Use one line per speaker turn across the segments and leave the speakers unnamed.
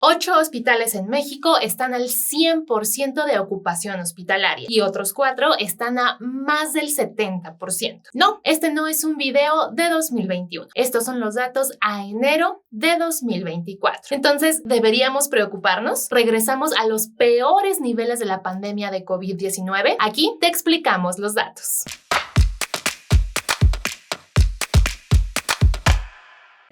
8 hospitales en México están al 100% de ocupación hospitalaria y otros 4 están a más del 70%. No, este no es un video de 2021. Estos son los datos a enero de 2024. Entonces, ¿deberíamos preocuparnos? ¿Regresamos a los peores niveles de la pandemia de COVID-19? Aquí te explicamos los datos.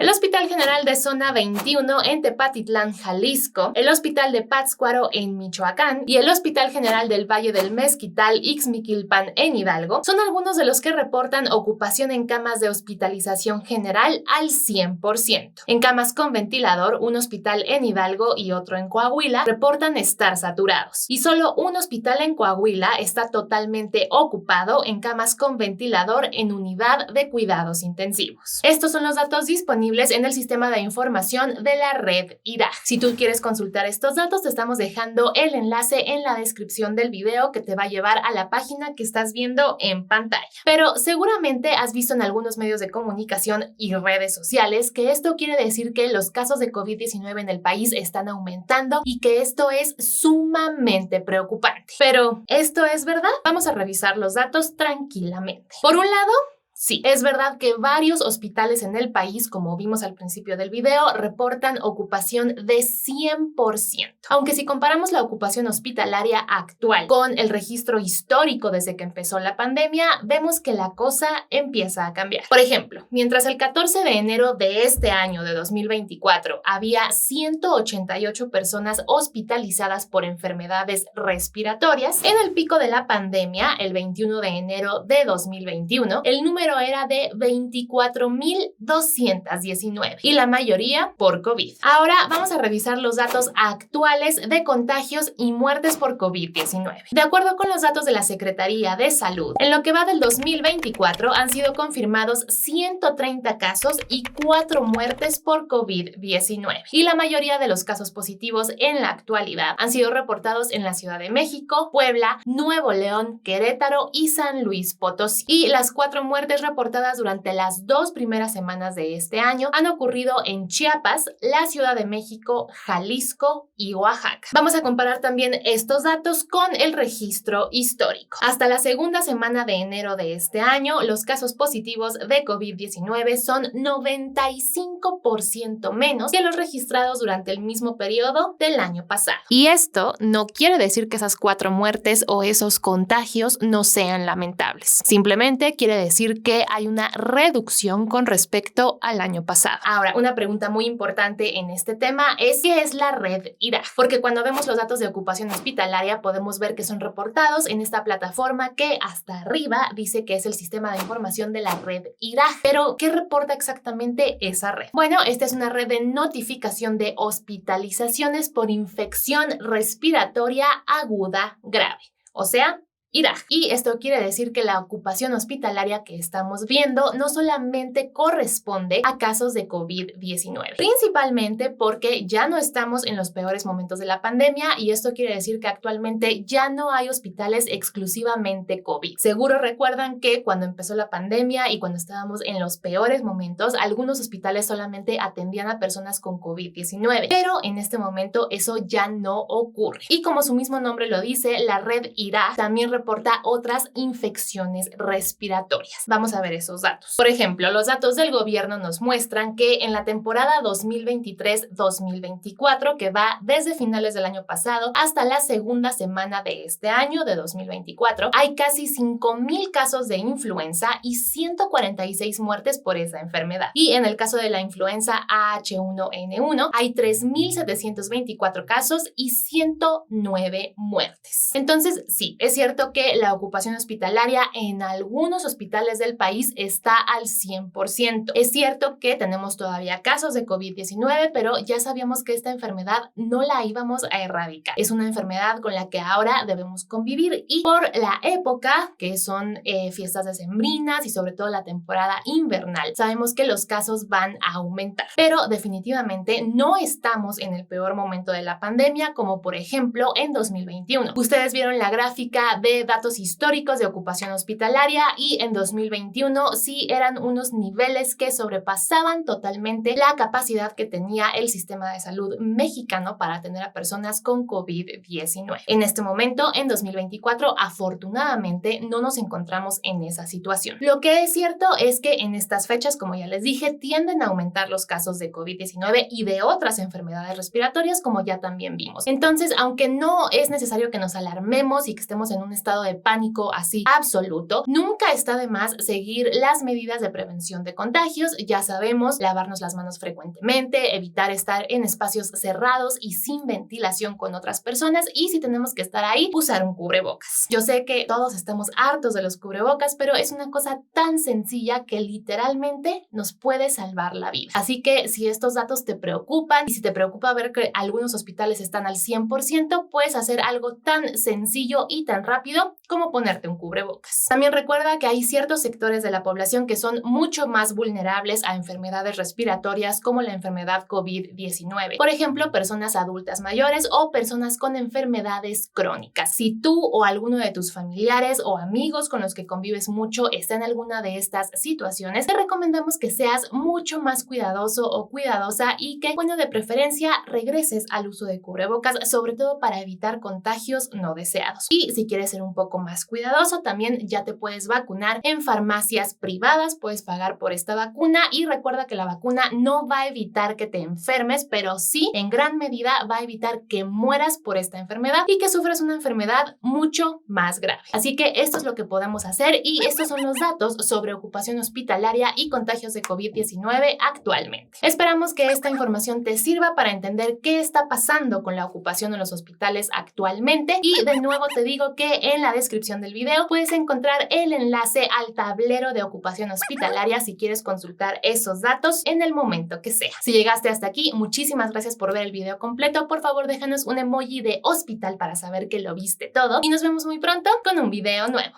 El Hospital General de Zona 21 en Tepatitlán, Jalisco, el Hospital de Pátzcuaro en Michoacán y el Hospital General del Valle del Mezquital, Ixmiquilpan en Hidalgo son algunos de los que reportan ocupación en camas de hospitalización general al 100%. En camas con ventilador, un hospital en Hidalgo y otro en Coahuila reportan estar saturados. Y solo un hospital en Coahuila está totalmente ocupado en camas con ventilador en unidad de cuidados intensivos. Estos son los datos disponibles en el sistema de información de la red IRAG. Si tú quieres consultar estos datos, te estamos dejando el enlace en la descripción del video que te va a llevar a la página que estás viendo en pantalla. Pero seguramente has visto en algunos medios de comunicación y redes sociales que esto quiere decir que los casos de COVID-19 en el país están aumentando y que esto es sumamente preocupante. Pero, ¿esto es verdad? Vamos a revisar los datos tranquilamente. Por un lado, sí, es verdad que varios hospitales en el país, como vimos al principio del video, reportan ocupación de 100%. Aunque si comparamos la ocupación hospitalaria actual con el registro histórico desde que empezó la pandemia, vemos que la cosa empieza a cambiar. Por ejemplo, mientras el 14 de enero de este año de 2024 había 188 personas hospitalizadas por enfermedades respiratorias, en el pico de la pandemia, el 21 de enero de 2021, el número era de 24,219 y la mayoría por COVID. Ahora vamos a revisar los datos actuales de contagios y muertes por COVID-19. De acuerdo con los datos de la Secretaría de Salud, en lo que va del 2024 han sido confirmados 130 casos y 4 muertes por COVID-19 y la mayoría de los casos positivos en la actualidad han sido reportados en la Ciudad de México, Puebla, Nuevo León, Querétaro y San Luis Potosí. Y las 4 muertes reportadas durante las 2 primeras semanas de este año han ocurrido en Chiapas, la Ciudad de México, Jalisco y Oaxaca. Vamos a comparar también estos datos con el registro histórico. Hasta la segunda semana de enero de este año, los casos positivos de COVID-19 son 95% menos que los registrados durante el mismo periodo del año pasado. Y esto no quiere decir que esas 4 muertes o esos contagios no sean lamentables. Simplemente quiere decir que hay una reducción con respecto al año pasado. Ahora, una pregunta muy importante en este tema es ¿qué es la red IRAG? Porque cuando vemos los datos de ocupación hospitalaria podemos ver que son reportados en esta plataforma que hasta arriba dice que es el sistema de información de la red IRAG. Pero, ¿qué reporta exactamente esa red? Bueno, esta es una red de notificación de hospitalizaciones por infección respiratoria aguda grave, o sea, IRAG. Y esto quiere decir que la ocupación hospitalaria que estamos viendo no solamente corresponde a casos de COVID-19, principalmente porque ya no estamos en los peores momentos de la pandemia y esto quiere decir que actualmente ya no hay hospitales exclusivamente COVID. Seguro recuerdan que cuando empezó la pandemia y cuando estábamos en los peores momentos, algunos hospitales solamente atendían a personas con COVID-19, pero en este momento eso ya no ocurre. Y como su mismo nombre lo dice, la red IRAG también reporta otras infecciones respiratorias. Vamos a ver esos datos. Por ejemplo, los datos del gobierno nos muestran que en la temporada 2023-2024, que va desde finales del año pasado hasta la segunda semana de este año, de 2024, hay casi 5,000 casos de influenza y 146 muertes por esa enfermedad. Y en el caso de la influenza H1N1, hay 3,724 casos y 109 muertes. Entonces, sí, es cierto que la ocupación hospitalaria en algunos hospitales del país está al 100%. Es cierto que tenemos todavía casos de COVID-19, pero ya sabíamos que esta enfermedad no la íbamos a erradicar. Es una enfermedad con la que ahora debemos convivir y por la época, que son fiestas decembrinas y sobre todo la temporada invernal, sabemos que los casos van a aumentar. Pero definitivamente no estamos en el peor momento de la pandemia, como por ejemplo en 2021. Ustedes vieron la gráfica de de datos históricos de ocupación hospitalaria y en 2021 sí eran unos niveles que sobrepasaban totalmente la capacidad que tenía el sistema de salud mexicano para atender a personas con COVID-19. En este momento, en 2024, afortunadamente no nos encontramos en esa situación. Lo que es cierto es que en estas fechas, como ya les dije, tienden a aumentar los casos de COVID-19 y de otras enfermedades respiratorias, como ya también vimos. Entonces, aunque no es necesario que nos alarmemos y que estemos en un estado de pánico así absoluto, nunca está de más seguir las medidas de prevención de contagios. Ya sabemos, lavarnos las manos frecuentemente, evitar estar en espacios cerrados y sin ventilación con otras personas, y si tenemos que estar ahí, usar un cubrebocas. Yo sé que todos estamos hartos de los cubrebocas, pero es una cosa tan sencilla que literalmente nos puede salvar la vida. Así que si estos datos te preocupan y si te preocupa ver que algunos hospitales están al 100%, puedes hacer algo tan sencillo y tan rápido como ponerte un cubrebocas. También recuerda que hay ciertos sectores de la población que son mucho más vulnerables a enfermedades respiratorias como la enfermedad COVID-19. Por ejemplo, personas adultas mayores o personas con enfermedades crónicas. Si tú o alguno de tus familiares o amigos con los que convives mucho está en alguna de estas situaciones, te recomendamos que seas mucho más cuidadoso o cuidadosa y que, bueno, de preferencia regreses al uso de cubrebocas, sobre todo para evitar contagios no deseados. Y si quieres ser un poco más cuidadoso, también ya te puedes vacunar en farmacias privadas, puedes pagar por esta vacuna, y recuerda que la vacuna no va a evitar que te enfermes, pero sí en gran medida va a evitar que mueras por esta enfermedad y que sufras una enfermedad mucho más grave. Así que esto es lo que podemos hacer y estos son los datos sobre ocupación hospitalaria y contagios de COVID-19 actualmente. Esperamos que esta información te sirva para entender qué está pasando con la ocupación en los hospitales actualmente, y de nuevo te digo que en la descripción del video puedes encontrar el enlace al tablero de ocupación hospitalaria si quieres consultar esos datos en el momento que sea. Si llegaste hasta aquí, muchísimas gracias por ver el video completo. Por favor, déjanos un emoji de hospital para saber que lo viste todo y nos vemos muy pronto con un video nuevo.